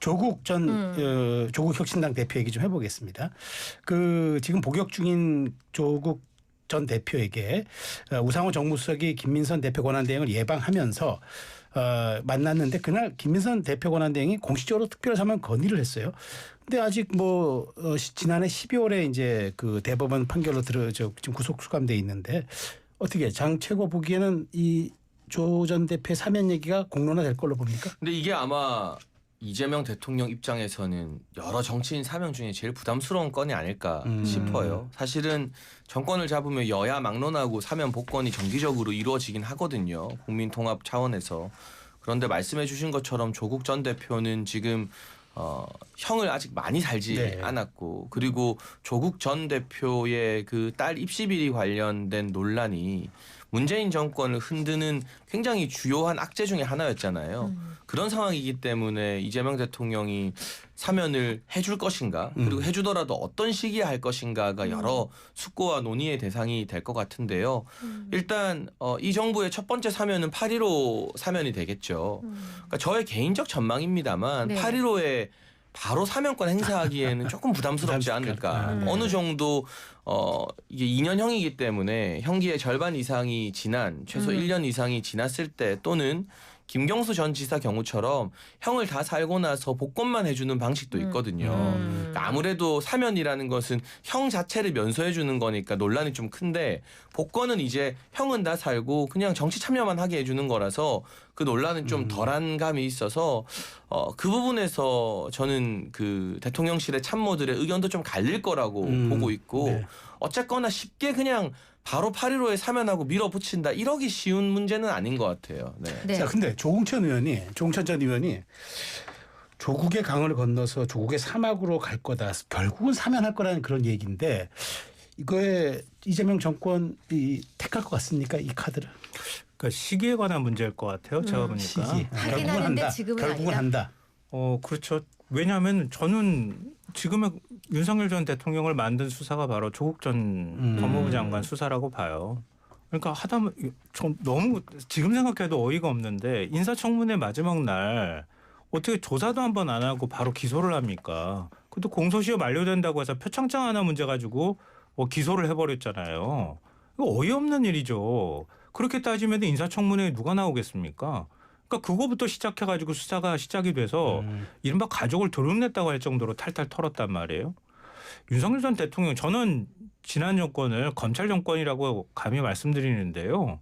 조국 전 조국 혁신당 대표 얘기 좀 해보겠습니다. 그 지금 복역 중인 조국 전 대표에게 우상호 정무수석이 김민선 대표 권한대행을 예방하면서 만났는데 그날 김민선 대표 권한대행이 공식적으로 특별사면 건의를 했어요. 근데 아직 뭐 지난해 12월에 이제 그 대법원 판결로 지금 구속 수감돼 있는데 어떻게 장 최고 보기에는 이 조 전 대표의 사면 얘기가 공론화될 걸로 봅니까? 근데 이게 아마 이재명 대통령 입장에서는 여러 정치인 사명 중에 제일 부담스러운 건이 아닐까 싶어요. 사실은 정권을 잡으면 여야 막론하고 사면 복권이 정기적으로 이루어지긴 하거든요. 국민 통합 차원에서. 그런데 말씀해 주신 것처럼 조국 전 대표는 지금 형을 아직 많이 살지 않았고 그리고 조국 전 대표의 그 딸 입시 비리 관련된 논란이 문재인 정권을 흔드는 굉장히 주요한 악재 중에 하나였잖아요. 그런 상황이기 때문에 이재명 대통령이 사면을 해줄 것인가 그리고 해주더라도 어떤 시기에 할 것인가가 여러 숙고와 논의의 대상이 될 것 같은데요. 일단 이 정부의 첫 번째 사면은 8.15 사면이 되겠죠. 그러니까 저의 개인적 전망입니다만 8.15에 바로 사면권 행사하기에는 조금 부담스럽지 않을까. 어느 정도 이게 2년형이기 때문에 형기의 절반 이상이 지난 최소 1년 이상이 지났을 때 또는 김경수 전 지사 경우처럼 형을 다 살고 나서 복권만 해주는 방식도 있거든요. 그러니까 아무래도 사면이라는 것은 형 자체를 면소해 주는 거니까 논란이 좀 큰데 복권은 이제 형은 다 살고 그냥 정치 참여만 하게 해주는 거라서 그 논란은 좀 덜한 감이 있어서 그 부분에서 저는 그 대통령실의 참모들의 의견도 좀 갈릴 거라고 보고 있고 어쨌거나 쉽게 그냥 바로 8.15에 사면하고 밀어붙인다 이러기 쉬운 문제는 아닌 것 같아요. 네. 자, 근데 조홍천 전 의원이 조국의 강을 건너서 조국의 사막으로 갈 거다. 결국은 사면할 거라는 그런 얘기인데 이거에 이재명 정권이 택할 것 같습니까? 이 카드를. 그러니까 시기에 관한 문제일 것 같아요. 제가 보니까. 시기. 하긴 하는데 지금은 결국은 한다. 그렇죠. 왜냐하면 저는 지금의 윤석열 전 대통령을 만든 수사가 바로 조국 전 법무부 장관 수사라고 봐요. 그러니까 좀 너무 지금 생각해도 어이가 없는데 인사청문회 마지막 날 어떻게 조사도 한번 안 하고 바로 기소를 합니까? 그것도 공소시효 만료된다고 해서 표창장 하나 문제 가지고 기소를 해버렸잖아요. 이거 어이없는 일이죠. 그렇게 따지면 인사청문회에 누가 나오겠습니까? 그러니까 그거부터 시작해가지고 수사가 시작이 돼서 이른바 가족을 도둑냈다고 할 정도로 탈탈 털었단 말이에요. 윤석열 전 대통령 저는 지난 정권을 검찰 정권이라고 감히 말씀드리는데요.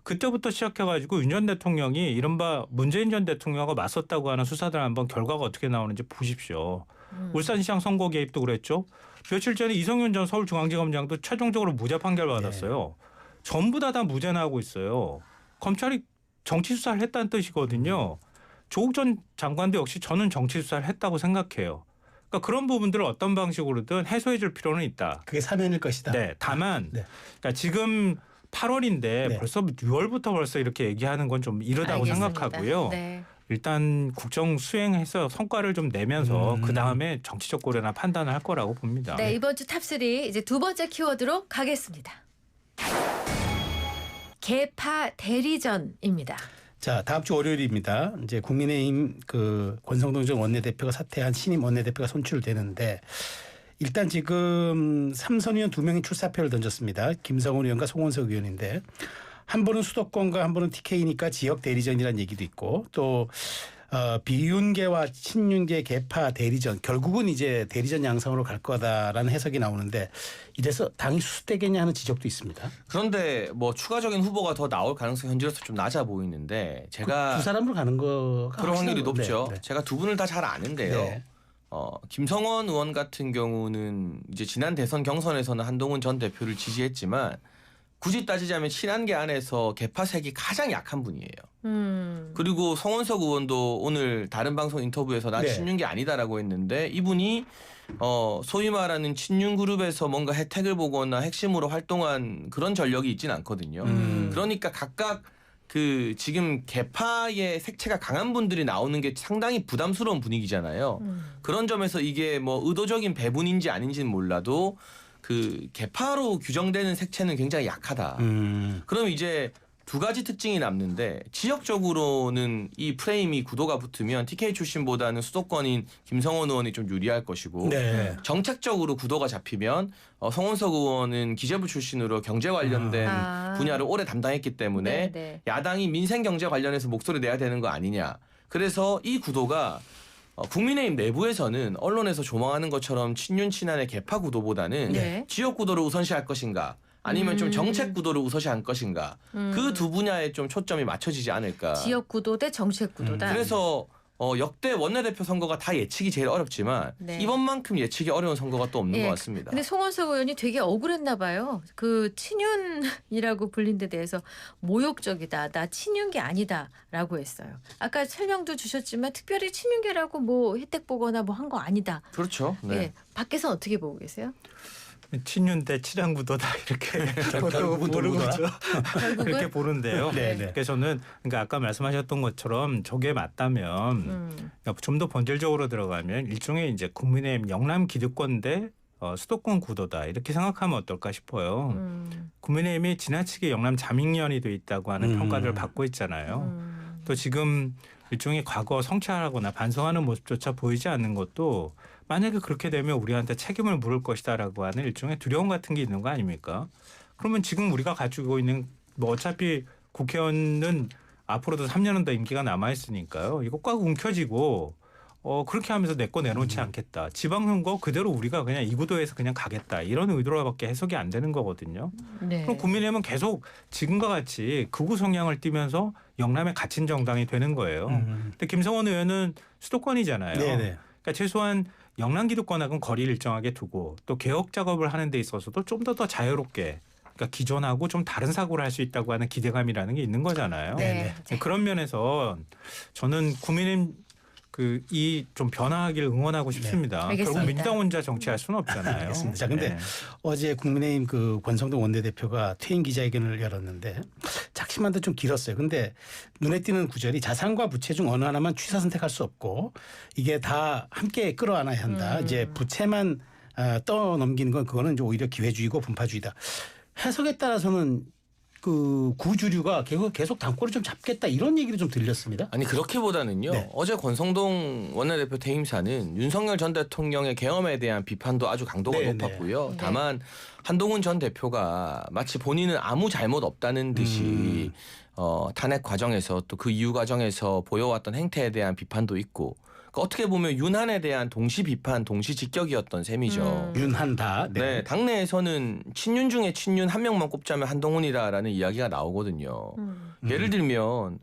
그때부터 시작해가지고 윤 전 대통령이 이른바 문재인 전 대통령하고 맞섰다고 하는 수사들 한번 결과가 어떻게 나오는지 보십시오. 울산시장 선거 개입도 그랬죠. 며칠 전에 이성윤 전 서울중앙지검장도 최종적으로 무죄 판결 받았어요. 전부 다 무죄 나오고 있어요. 검찰이 정치 수사를 했다는 뜻이거든요. 조국 전 장관도 역시 저는 정치 수사를 했다고 생각해요. 그러니까 그런 부분들을 어떤 방식으로든 해소해 줄 필요는 있다. 그게 사면일 것이다. 네. 다만 그러니까 지금 8월인데 벌써 6월부터 벌써 이렇게 얘기하는 건 좀 이르다고 생각하고요. 일단 국정 수행해서 성과를 좀 내면서 그다음에 정치적 고려나 판단을 할 거라고 봅니다. 네, 이번 주 탑3 이제 두 번째 키워드로 가겠습니다. 개파 대리전입니다. 자, 다음 주 월요일입니다. 이제 국민의힘 그 권성동 전 원내대표가 사퇴한 신임 원내대표가 선출되는데 일단 지금 3선 의원 2명이 출사표를 던졌습니다. 김성훈 의원과 송원석 의원인데 한 분은 수도권과 한 분은 TK니까 지역 대리전이라는 얘기도 있고 또 비윤계와 친윤계 개파 대리전 결국은 이제 대리전 양상으로 갈 거다라는 해석이 나오는데 이래서 당이 수습되겠냐 하는 지적도 있습니다. 그런데 뭐 추가적인 후보가 더 나올 가능성이 현재로서 좀 낮아 보이는데 제가 두 사람으로 가는 거가 그런 확률이 높죠. 네. 제가 두 분을 다 잘 아는데요. 네. 김성원 의원 같은 경우는 이제 지난 대선 경선에서는 한동훈 전 대표를 지지했지만 굳이 따지자면 친한계 안에서 개파색이 가장 약한 분이에요. 그리고 송원석 의원도 오늘 다른 방송 인터뷰에서 난 친윤계 아니다라고 했는데 이분이 소위 말하는 친윤 그룹에서 뭔가 혜택을 보거나 핵심으로 활동한 그런 전력이 있진 않거든요. 그러니까 각각 그 지금 개파의 색채가 강한 분들이 나오는 게 상당히 부담스러운 분위기잖아요. 그런 점에서 이게 뭐 의도적인 배분인지 아닌지는 몰라도 그 개파로 규정되는 색채는 굉장히 약하다. 그럼 이제 두 가지 특징이 남는데 지역적으로는 이 프레임이 구도가 붙으면 TK 출신보다는 수도권인 김성원 의원이 좀 유리할 것이고 네. 정책적으로 구도가 잡히면 송원석 의원은 기재부 출신으로 경제 관련된 분야를 오래 담당했기 때문에 네. 야당이 민생 경제 관련해서 목소리 내야 되는 거 아니냐. 그래서 이 구도가 국민의힘 내부에서는 언론에서 조망하는 것처럼 친윤 친한의 개파 구도보다는 네. 지역 구도를 우선시할 것인가 아니면 좀 정책 구도를 우선시할 것인가 그 두 분야에 좀 초점이 맞춰지지 않을까. 지역 구도 대 정책 구도다. 그래서 역대 원내대표 선거가 다 예측이 제일 어렵지만 네. 이번만큼 예측이 어려운 선거가 또 없는 예, 것 같습니다. 근데 송원석 의원이 되게 억울했나 봐요. 그 친윤이라고 불린 데 대해서 모욕적이다. 나 친윤계 아니다라고 했어요. 아까 설명도 주셨지만 특별히 친윤계라고 뭐 혜택 보거나 뭐 한 거 아니다. 그렇죠. 네. 예, 밖에서 어떻게 보고 계세요? 친윤 대 친한구도다 이렇게 결국은 보는 도구다. 거죠. 결국은 그렇게 보는데요. 네, 네. 그래서 저는 그러니까 아까 말씀하셨던 것처럼 저게 맞다면 그러니까 좀 더 본질적으로 들어가면 일종의 이제 국민의힘 영남 기득권 대 수도권 구도다 이렇게 생각하면 어떨까 싶어요. 국민의힘이 지나치게 영남 자민련이 돼 있다고 하는 평가를 받고 있잖아요. 또 지금 일종의 과거 성찰하거나 반성하는 모습조차 보이지 않는 것도 만약에 그렇게 되면 우리한테 책임을 물을 것이다라고 하는 일종의 두려움 같은 게 있는 거 아닙니까? 그러면 지금 우리가 가지고 있는 뭐 어차피 국회의원은 앞으로도 3년은 더 임기가 남아 있으니까요. 이거 꽉 움켜쥐고 그렇게 하면서 내 거 내놓지 않겠다. 지방선거 그대로 우리가 그냥 이 구도에서 그냥 가겠다. 이런 의도로밖에 해석이 안 되는 거거든요. 네. 그럼 국민의힘은 계속 지금과 같이 극우 성향을 띠면서 영남의 갇힌 정당이 되는 거예요. 근데 김성원 의원은 수도권이잖아요. 네네. 그러니까 최소한 영남 기득권하고는 거리를 일정하게 두고 또 개혁 작업을 하는 데 있어서도 좀 더 자유롭게 그러니까 기존하고 좀 다른 사고를 할 수 있다고 하는 기대감이라는 게 있는 거잖아요. 네. 그런 면에서 저는 국민의힘 이 좀 변화하기를 응원하고 싶습니다. 알겠습니다. 결국 민주당 혼자 정치할 수는 없잖아요. 알겠습니다. 자, 근데 네. 어제 국민의힘 그 권성동 원내대표가 퇴임 기자회견을 열었는데 작심한데 좀 길었어요. 근데 눈에 띄는 구절이 자산과 부채 중 어느 하나만 취사 선택할 수 없고 이게 다 함께 끌어안아야 한다. 이제 부채만 떠넘기는 건 그거는 이제 오히려 기회주의고 분파주의다. 해석에 따라서는 그 구주류가 계속 당권을 좀 잡겠다 이런 얘기를 좀 들렸습니다. 아니 그렇게보다는요. 네. 어제 권성동 원내대표 퇴임사는 윤석열 전 대통령의 계엄에 대한 비판도 아주 강도가 네, 높았고요. 네. 다만 한동훈 전 대표가 마치 본인은 아무 잘못 없다는 듯이 탄핵 과정에서 또 그 이후 과정에서 보여왔던 행태에 대한 비판도 있고 그러니까 어떻게 보면 윤한에 대한 동시 비판, 동시 직격이었던 셈이죠. 윤한다. 네, 당내에서는 친윤 중에 친윤 한 명만 꼽자면 한동훈이다라는 이야기가 나오거든요. 예를 들면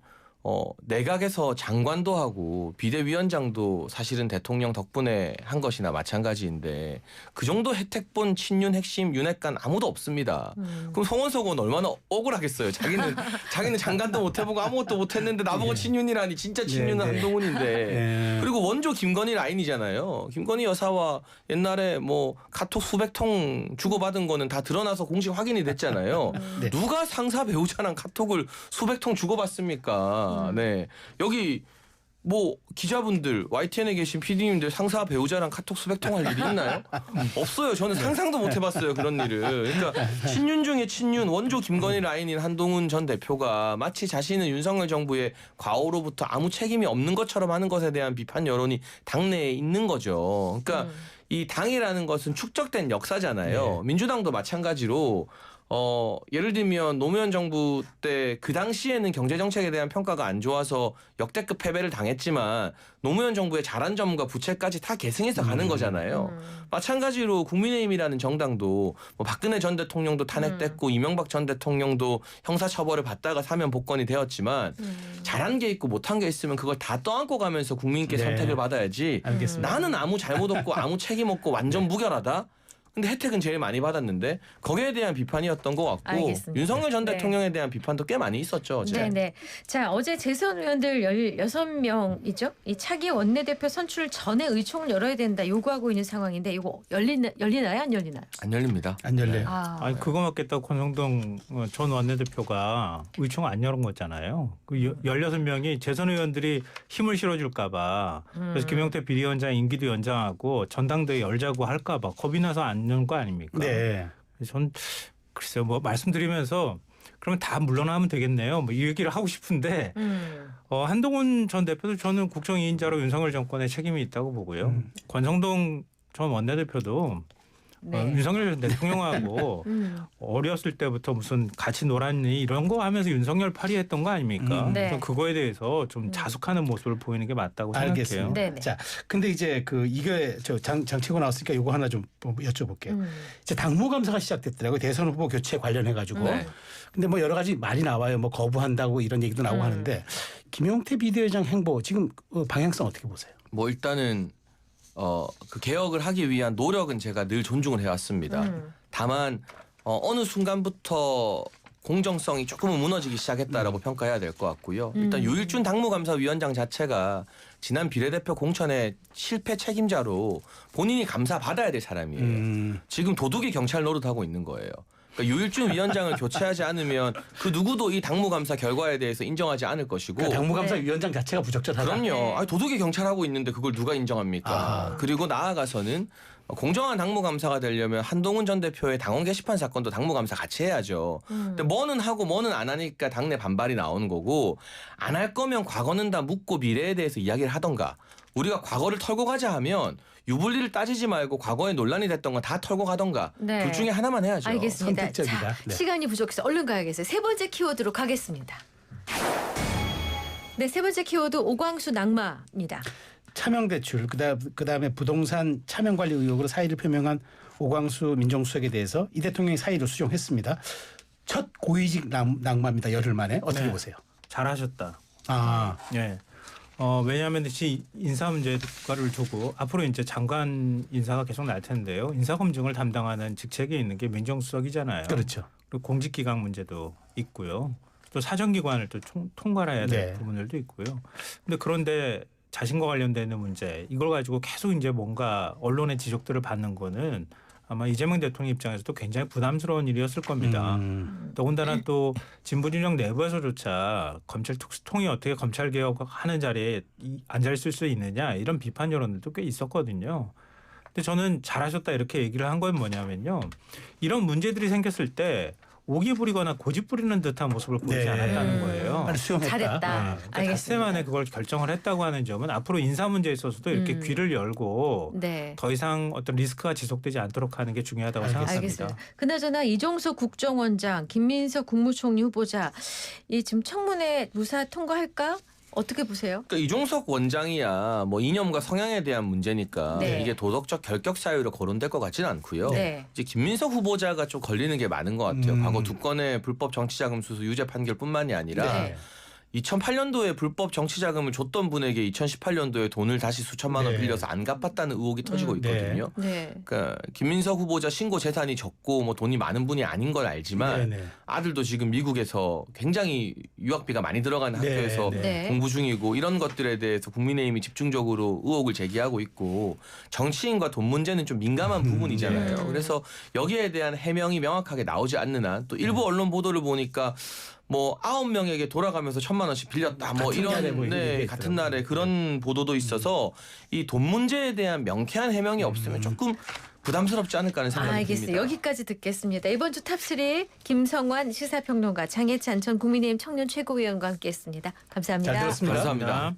내각에서 장관도 하고 비대위원장도 사실은 대통령 덕분에 한 것이나 마찬가지인데 그 정도 혜택 본 친윤 핵심 윤핵관 아무도 없습니다. 그럼 송원석 의원 얼마나 억울하겠어요. 자기는 장관도 못 해보고 아무것도 못 했는데 나보고 친윤이라니 진짜 친윤은 네, 네. 한동훈인데 네. 그리고 원조 김건희 라인이잖아요. 김건희 여사와 옛날에 뭐 카톡 수백 통 주고받은 거는 다 드러나서 공식 확인이 됐잖아요. 네. 누가 상사 배우자랑 카톡을 수백 통 주고받습니까? 네. 여기 뭐 기자분들 YTN에 계신 PD님들 상사 배우자랑 카톡 수백 통 할 일이 있나요? 없어요. 저는 상상도 못 해봤어요. 그런 일을. 그러니까 친윤 중에 친윤 원조 김건희 라인인 한동훈 전 대표가 마치 자신은 윤석열 정부의 과오로부터 아무 책임이 없는 것처럼 하는 것에 대한 비판 여론이 당내에 있는 거죠. 그러니까 이 당이라는 것은 축적된 역사잖아요. 민주당도 마찬가지로 예를 들면 노무현 정부 때 그 당시에는 경제 정책에 대한 평가가 안 좋아서 역대급 패배를 당했지만 노무현 정부의 잘한 점과 부채까지 다 계승해서 가는 거잖아요. 마찬가지로 국민의힘이라는 정당도 뭐 박근혜 전 대통령도 탄핵됐고 이명박 전 대통령도 형사처벌을 받다가 사면 복권이 되었지만 잘한 게 있고 못한 게 있으면 그걸 다 떠안고 가면서 국민께 네. 선택을 받아야지. 알겠습니다. 나는 아무 잘못 없고 아무 책임 없고 완전 무결하다. 근데 혜택은 제일 많이 받았는데 거기에 대한 비판이었던 것 같고 알겠습니다. 윤석열 전 네. 대통령에 대한 비판도 꽤 많이 있었죠. 어제. 네네. 자, 어제 재선 의원들 16명이죠. 이 차기 원내대표 선출 전에 의총을 열어야 된다 요구하고 있는 상황인데 이거 열리나요? 안 열리나요? 안 열립니다. 안 열려요. 아니 그거 맞겠다고 권성동 전 원내대표가 의총 안 열은 거잖아요. 그 16명이 재선 의원들이 힘을 실어줄까 봐. 그래서 김영태 비대위원장 임기도 연장하고 전당대회 열자고 할까 봐 겁이 나서 안 연 거 아닙니까? 네. 전 글쎄요. 뭐 말씀드리면서 그러면 다 물러나면 되겠네요. 뭐 이 얘기를 하고 싶은데 한동훈 전 대표도 저는 국정 2인자로 윤석열 정권에 책임이 있다고 보고요. 권성동 전 원내대표도 네. 윤석열 전 대통령하고 어렸을 때부터 무슨 같이 놀았니 이런 거 하면서 윤석열 파리했던 거 아닙니까? 네. 그래서 그거에 대해서 좀 자숙하는 모습을 보이는 게 맞다고 알겠습니다. 생각해요. 네네. 자, 근데 이제 이게 장치고 나왔으니까 요거 하나 좀 여쭤볼게요. 이제 당무감사가 시작됐더라고요. 대선 후보 교체 관련해 가지고. 네. 근데 뭐 여러 가지 말이 나와요. 뭐 거부한다고 이런 얘기도 나오고 하는데 김용태 비대위원장 행보 지금 방향성 어떻게 보세요? 뭐 일단은 그 개혁을 하기 위한 노력은 제가 늘 존중을 해왔습니다. 다만 어느 순간부터 공정성이 조금은 무너지기 시작했다라고 평가해야 될 것 같고요. 일단 유일준 당무감사위원장 자체가 지난 비례대표 공천의 실패 책임자로 본인이 감사 받아야 될 사람이에요. 지금 도둑이 경찰 노릇하고 있는 거예요. 그러니까 유일준 위원장을 교체하지 않으면 그 누구도 이 당무감사 결과에 대해서 인정하지 않을 것이고. 그러니까 당무감사위원장 자체가 부적절하다. 그럼요. 네. 아니, 도둑이 경찰하고 있는데 그걸 누가 인정합니까? 그리고 나아가서는 공정한 당무감사가 되려면 한동훈 전 대표의 당원 게시판 사건도 당무감사 같이 해야죠. 근데 뭐는 하고 뭐는 안 하니까 당내 반발이 나오는 거고 안 할 거면 과거는 다 묻고 미래에 대해서 이야기를 하던가 우리가 과거를 털고 가자 하면 유불리를 따지지 말고 과거에 논란이 됐던 건 다 털고 가던가 네. 둘 중에 하나만 해야죠. 알겠습니다. 선택적이다. 자, 네. 시간이 부족해서 얼른 가야겠어요. 세 번째 키워드로 가겠습니다. 네, 세 번째 키워드 오광수 낙마입니다. 차명대출 그다음에 부동산 차명관리 의혹으로 사의를 표명한 오광수 민정수석에 대해서 이 대통령이 사의를 수정했습니다. 첫 고위직 낙마입니다. 열흘 만에 어떻게 네. 보세요? 잘하셨다. 아, 예. 왜냐하면 이 인사 문제를 두고 앞으로 이제 장관 인사가 계속 날 텐데요. 인사 검증을 담당하는 직책에 있는 게 민정수석이잖아요. 그렇죠. 그리고 공직기강 문제도 있고요. 또 사정기관을 또 통과해야 될 네. 부분들도 있고요. 그런데 자신과 관련되는 문제 이걸 가지고 계속 이제 뭔가 언론의 지적들을 받는 거는 아마 이재명 대통령 입장에서도 굉장히 부담스러운 일이었을 겁니다. 더군다나 또 진보 진영 내부에서조차 검찰 특수통이 어떻게 검찰 개혁하는 자리에 앉아 있을 수 있느냐 이런 비판 여론들도 꽤 있었거든요. 근데 저는 잘하셨다 이렇게 얘기를 한 건 뭐냐면요. 이런 문제들이 생겼을 때 오기 부리거나 고집 부리는 듯한 모습을 보이지 네. 않았다는 거예요. 빨리 수용했다. 잘했다. 그러니까 닷새 알겠습니다. 만에 그걸 결정을 했다고 하는 점은 앞으로 인사 문제에 있어서도 이렇게 귀를 열고 네. 더 이상 어떤 리스크가 지속되지 않도록 하는 게 중요하다고 알겠습니다. 생각합니다. 알겠습니다. 그나저나 이종석 국정원장, 김민석 국무총리 후보자 이 지금 청문회 무사 통과할까? 어떻게 보세요? 그러니까 이종석 원장이야 뭐 이념과 성향에 대한 문제니까 네. 이게 도덕적 결격 사유로 거론될 것 같지는 않고요. 네. 이제 김민석 후보자가 좀 걸리는 게 많은 것 같아요. 과거 두 건의 불법 정치자금 수수 유죄 판결뿐만이 아니라 네. 2008년도에 불법 정치자금을 줬던 분에게 2018년도에 돈을 다시 수천만 원 네. 빌려서 안 갚았다는 의혹이 터지고 있거든요. 네. 그러니까 김민석 후보자 신고 재산이 적고 뭐 돈이 많은 분이 아닌 걸 알지만 네네. 아들도 지금 미국에서 굉장히 유학비가 많이 들어가는 네, 학교에서 네. 공부 중이고 이런 것들에 대해서 국민의힘이 집중적으로 의혹을 제기하고 있고 정치인과 돈 문제는 좀 민감한 부분이잖아요. 그래서 여기에 대한 해명이 명확하게 나오지 않는 한 또 일부 언론 보도를 보니까 뭐 9명에게 돌아가면서 1,000만 원씩 빌렸다. 뭐 같은 날에 이런 뭐 네, 이게 같은 있더라고요. 날에 그런 보도도 있어서 이 돈 문제에 대한 명쾌한 해명이 없으면 조금 부담스럽지 않을까 하는 생각이 알겠어요. 듭니다. 여기까지 듣겠습니다. 이번 주 탑3 김성환 시사평론가, 장혜찬 전 국민의힘 청년 최고위원과 함께했습니다. 감사합니다. 잘 들었습니다. 감사합니다.